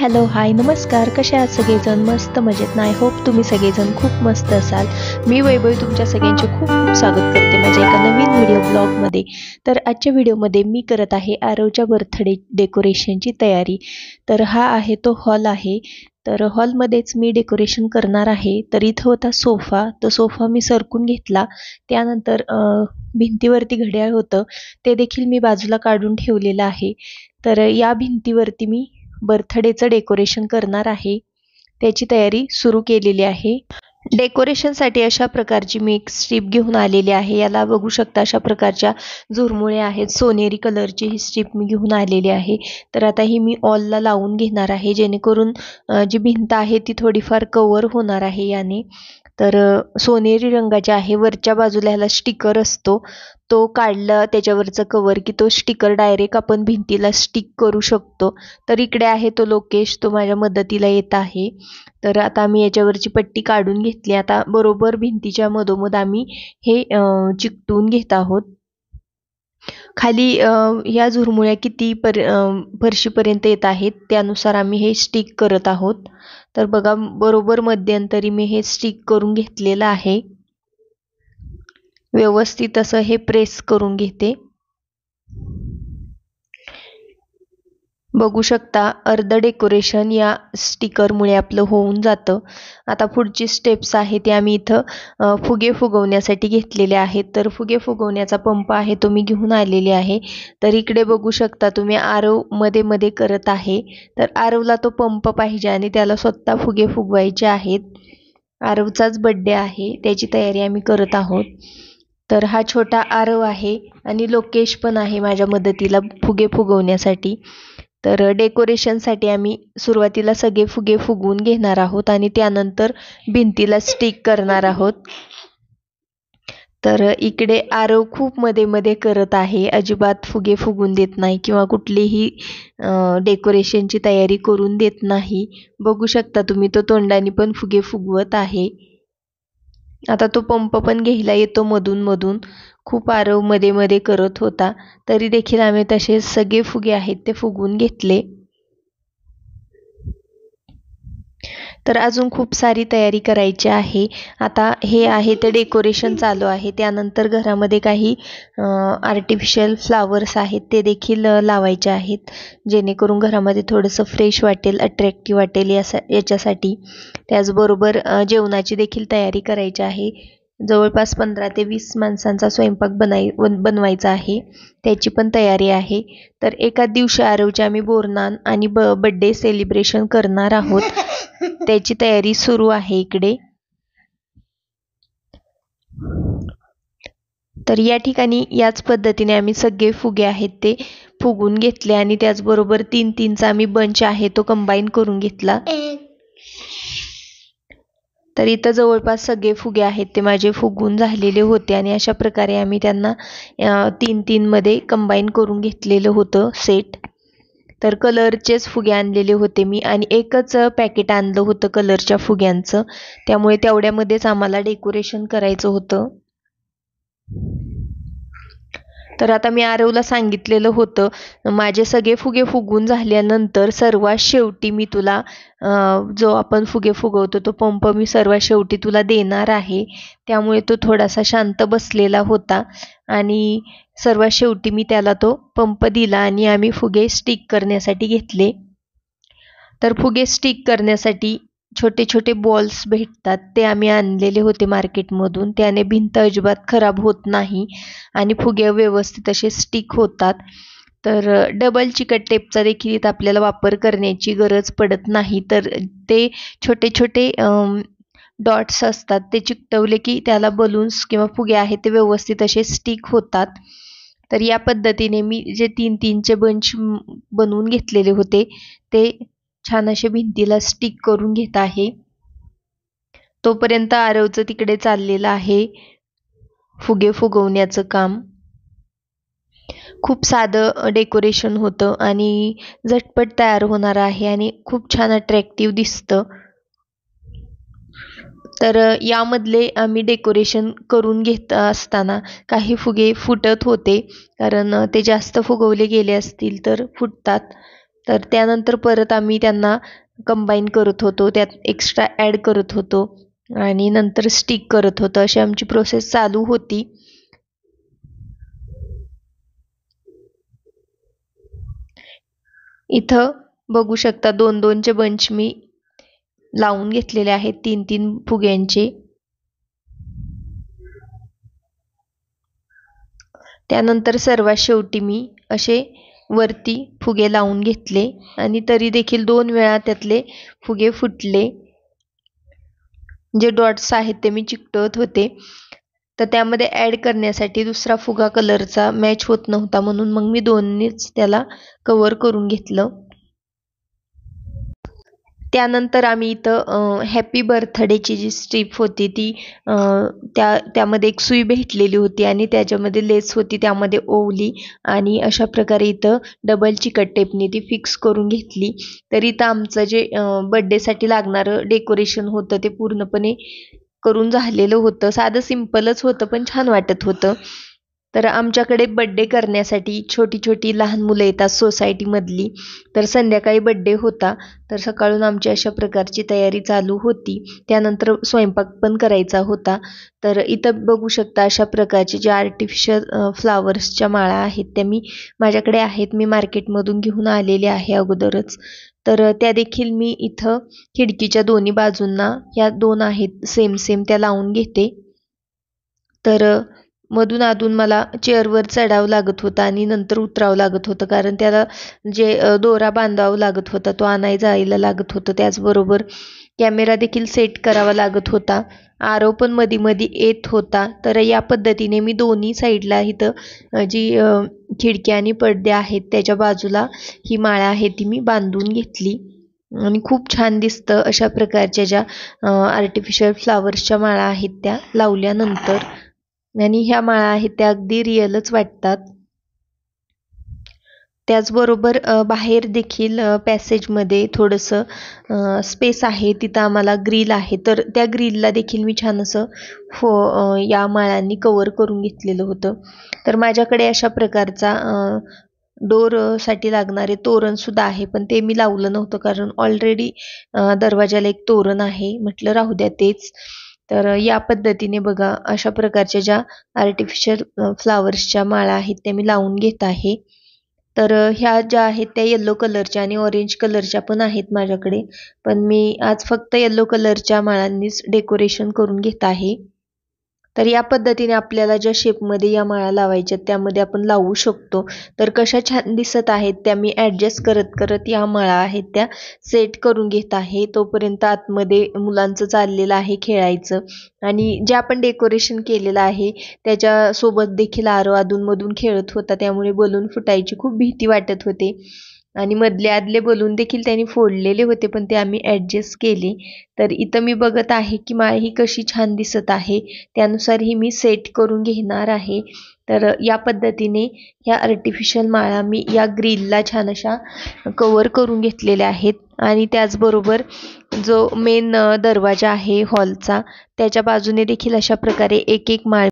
Hello hi नमस्कार. कसे आहात सगळेजण? मस्त मजेत ना? आय होप तुम्ही सगळेजण खूप मस्त असाल. मी वैभवी तुमच्या सगळ्यांचे खूप खूप स्वागत करते माझ्या एका नवीन व्हिडिओ ब्लॉगमध्ये. तर आजच्या व्हिडिओमध्ये मी करत आहे आरवच्या बर्थडे डेकोरेशनची तयारी. तर हा आहे तो हॉल आहे. तर हॉलमध्येच मी डेकोरेशन करणार आहे. तर इथं होता सोफा. तो सोफा मी सरकून घेतला. त्यानंतर भिंतीवरती घड्याळ होतं, ते देखील मी बाजूला काढून ठेवलेलं आहे. तर या भिंतीवरती मी बर्थडेचं डेकोरेशन करणार आहे. त्याची तयारी सुरू केलेली आहे. डेकोरेशनसाठी अशा प्रकारची मी एक स्ट्रीप घेऊन आलेली आहे. याला बघू शकता अशा प्रकारच्या झुरमुळे आहेत. सोनेरी कलरची ही स्ट्रीप मी घेऊन आलेली आहे. तर आता ही मी ऑलला लावून घेणार आहे, जेणेकरून जी भिंत आहे ती थोडीफार कव्हर होणार आहे याने. तर सोनेरी रंगाचे आहे. वरच्या बाजूला ह्याला स्टिकर असतो, तो काढला त्याच्यावरचं कवर की तो स्टिकर डायरेक्ट आपण भिंतीला स्टिक करू शकतो. तर इकडे आहे तो लोकेश, तो माझ्या मदतीला येत आहे. तर आता आम्ही याच्यावरची पट्टी काढून घेतली. आता बरोबर भिंतीच्या मधोमध आम्ही हे चिकटून घेत आहोत. खाली ह्या झुरमुळ्या किती फरशीपर्यंत येत आहेत त्यानुसार आम्ही हे स्टिक करत आहोत. तर बघा बरोबर मध्यंतरी मी हे स्टिक करून घेतलेलं आहे. व्यवस्थित असं हे प्रेस करून घेते. बघू शकता अर्ध डेकोरेशन या स्टिकरमुळे आपलं होऊन जातं. आता पुढची स्टेप्स आहे ते आम्ही इथं फुगे फुगवण्यासाठी घेतलेले आहेत. तर फुगे फुगवण्याचा पंप आहे तो मी घेऊन आलेले आहे. तर इकडे बघू शकता तुम्ही आरव मध्ये मध्ये करत आहे. तर आरवला तो पंप पाहिजे आणि त्याला स्वतः फुगे फुगवायचे आहेत. आरवचाच बड्डे आहे, त्याची तयारी आम्ही करत आहोत. तर हा छोटा आरव आहे आणि लोकेश पण आहे माझ्या मदतीला फुगे फुगवण्यासाठी. तर डेकोरेशनसाठी आम्ही सुरुवातीला सगळे फुगे फुगवून घेणार आहोत आणि त्यानंतर भिंतीला स्टिक करणार आहोत. तर इकडे आरव खूप मध्ये मध्ये करत आहे, अजिबात फुगे फुगून देत नाही किंवा कुठलीही डेकोरेशनची तयारी करून देत नाही. बघू शकता तुम्ही तो तोंडाने पण फुगे फुगवत आहे. आता तो पंप पण घ्यायला येतो मधून मधून. खूप आरव मध्ये मध्ये करत होता, तरी देखील आम्ही तसे सगळे फुगे आहेत ते फुगवून घेतले. तर अजून खूप सारी तयारी करायची आहे. आता हे आहे ते डेकोरेशन चालू आहे. त्यानंतर घरामध्ये काही आर्टिफिशियल फ्लावर्स आहेत ते देखील लावायचे आहेत, जेणेकरून घरामध्ये थोडंसं फ्रेश वाटेल, अट्रॅक्टिव्ह वाटेल याच्यासाठी. त्याचबरोबर जेवणाची देखील तयारी करायची आहे. जवळपास 15 ते 20 माणसांचा स्वयंपाक बनवायचा आहे, त्याची पण तयारी आहे. तर एका दिवशी आरवची आम्ही बोरनान आणि बड्डे सेलिब्रेशन करणार आहोत, त्याची तयारी सुरू आहे इकडे. तर या ठिकाणी याच पद्धतीने आम्ही सगळे फुगे आहेत ते फुगून घेतले आणि त्याचबरोबर 3-3चा आम्ही बंच आहे तो कंबाईन करून घेतला. तर इथं जवळपास सगळे फुगे आहेत ते माझे फुगून झालेले होते आणि अशा प्रकारे आम्ही त्यांना 3-3 मध्ये कंबाईन करून घेतलेलं होतं सेट. तर कलरचेच फुगे आणलेले होते मी आणि एकच पॅकेट आणलं होतं कलरच्या फुग्यांचं, त्यामुळे तेवढ्यामध्येच आम्हाला डेकोरेशन करायचं होतं. तर आता मी आरवला सांगितलेलं होतं, माझे सगळे फुगे फुगून झाल्यानंतर सर्वात शेवटी मी तुला जो आपण फुगे फुगवतो तो पंप मी सर्वात शेवटी तुला देणार आहे. त्यामुळे तो थोडासा शांत बसलेला होता आणि सर्वात शेवटी मी त्याला तो पंप दिला आणि आम्ही फुगे स्टिक करण्यासाठी घेतले. तर फुगे स्टिक करण्यासाठी छोटे छोटे बॉल्स भेटतात, ते आम्ही आणलेले होते मार्केटमधून. त्याने भिंत अजिबात खराब होत नाही आणि फुगे व्यवस्थित असे स्टिक होतात. तर डबल चिकट टेपचा देखील इथं आपल्याला वापर करण्याची गरज पडत नाही. तर ते छोटे छोटे डॉट्स असतात ते चिकटवले की त्याला बलून्स किंवा फुगे आहेत ते व्यवस्थित असे स्टिक होतात. तर या पद्धतीने मी जे 3-3चे बंच बनवून घेतलेले होते ते छान असे भिंतीला स्टिक करून घेत आहे. तोपर्यंत आरवचं तिकडे चाललेलं आहे फुगे फुगवण्याचं काम. खूप साधं डेकोरेशन होतं आणि झटपट तयार होणार आहे आणि खूप छान अट्रॅक्टिव्ह दिसतं. तर यामधले आम्ही डेकोरेशन करून घेत असताना काही फुगे फुटत होते, कारण ते जास्त फुगवले गेले असतील तर फुटतात. तर त्यानंतर परत आम्ही त्यांना कंबाईन करत होतो, त्यात एक्स्ट्रा ॲड करत होतो आणि नंतर स्टिक करत होतो. अशी आमची प्रोसेस चालू होती. इथं बघू शकता 2-2चे बंच मी लावून घेतलेले आहेत, 3-3 फुग्यांचे. त्यानंतर सर्वात शेवटी मी असे वरती फुगे लावून घेतले आणि तरी देखील 2 वेळा त्यातले फुगे फुटले. जे डॉट्स आहेत ते मी चिकटवत होते, तर त्यामध्ये ॲड करण्यासाठी दुसरा फुगा कलरचा मॅच होत नव्हता, म्हणून मग मी दोन्हीच त्याला कव्हर करून घेतलं. त्यानंतर आम्ही इथं हॅपी बर्थडेची जी स्ट्रीप होती ती त्यामध्ये एक सुई भेटलेली होती आणि त्याच्यामध्ये लेस होती, त्यामध्ये ओवली आणि अशा प्रकारे इथं डबल चिकट टेपनी ती फिक्स करून घेतली. तर इथं आमचं जे बड्डेसाठी लागणारं डेकोरेशन होतं ते पूर्णपणे करून झालेलं होतं. साधं सिंपलच होतं पण छान वाटत होतं. तर आमच्याकडे बड्डे करण्यासाठी छोटी छोटी लहान मुलं येतात सोसायटीमधली. तर संध्याकाळी बड्डे होता, तर सकाळून आमची अशा प्रकारची तयारी चालू होती. त्यानंतर स्वयंपाक पण करायचा होता. तर इथं बघू शकता अशा प्रकारचे जे आर्टिफिशियल फ्लावर्सच्या माळा आहेत त्या माझ्याकडे आहेत. मी मार्केटमधून घेऊन आलेले आहे अगोदरच. तर त्या देखील मी इथं खिडकीच्या दोन्ही बाजूंना ह्या 2 आहेत सेम सेम त्या लावून घेते. तर मधून अधून मला चेअरवर चढावं लागत होतं आणि नंतर उतरावं लागत होतं, कारण त्याला जे दोरा बांधावा लागत होता तो आणायला जायला लागत होतं. त्याचबरोबर कॅमेरा देखील सेट करावा लागत होता. आरव पण मधी मधी येत होता. तर या पद्धतीने मी दोन्ही साईडला इथं जी खिडकी आणि पडदे आहेत त्याच्या बाजूला ही माळा आहे ती मी बांधून घेतली आणि खूप छान दिसतं. अशा प्रकारच्या ज्या आर्टिफिशियल फ्लावर्सच्या माळा आहेत त्या लावल्यानंतर, आणि ह्या माळा आहेत त्या अगदी रिअलच वाटतात. त्याचबरोबर बाहेर देखील पॅसेजमध्ये थोडंसं स्पेस आहे, तिथं आम्हाला ग्रिल आहे. तर त्या ग्रिलला देखील मी छान असं या माळांनी कवर करून घेतलेलं होतं. तर माझ्याकडे अशा प्रकारचा डोरसाठी लागणारे तोरणसुद्धा आहे, पण ते मी लावलं नव्हतं कारण ऑलरेडी दरवाजाला एक तोरण आहे. म्हटलं राहू द्या तेच. तर या पद्धतीने बघा अशा प्रकारच्या ज्या आर्टिफिशियल फ्लावर्सच्या माळा आहेत त्या मी लावून घेत आहे. तर ह्या ज्या आहेत त्या येलो कलरच्या आणि ऑरेंज कलरच्या पण आहेत माझ्याकडे, पण मी आज फक्त येलो कलरच्या माळांनीच डेकोरेशन करून घेत आहे. तर या पद्धतीने आपल्याला ज्या शेपमध्ये या माळा लावायच्या त्यामध्ये आपण लावू शकतो. तर कशा छान दिसत आहेत त्या मी ॲडजस्ट करत करत या माळा आहेत त्या सेट करून घेत आहे. तोपर्यंत आतमध्ये मुलांचं चाललेलं आहे खेळायचं, आणि जे आपण डेकोरेशन केलेलं आहे त्याच्यासोबत देखील आरव अधूनमधून खेळत होता, त्यामुळे बलून फुटायची खूप भीती वाटत होते आणि मधले आदले बलून देखील त्यांनी फोडलेले होते, पण ते आम्ही ॲडजस्ट केले. तर इथं मी बघत आहे की माळ ही कशी छान दिसत आहे, त्यानुसार ही मी सेट करून घेणार आहे. तर या पद्धतीने ह्या आर्टिफिशियल माळा मी या ग्रिलला छान अशा कवर करून घेतलेल्या आहेत. आणि त्याचबरोबर जो मेन दरवाजा आहे हॉलचा त्याच्या बाजूने देखील अशा प्रकारे एक एक माळ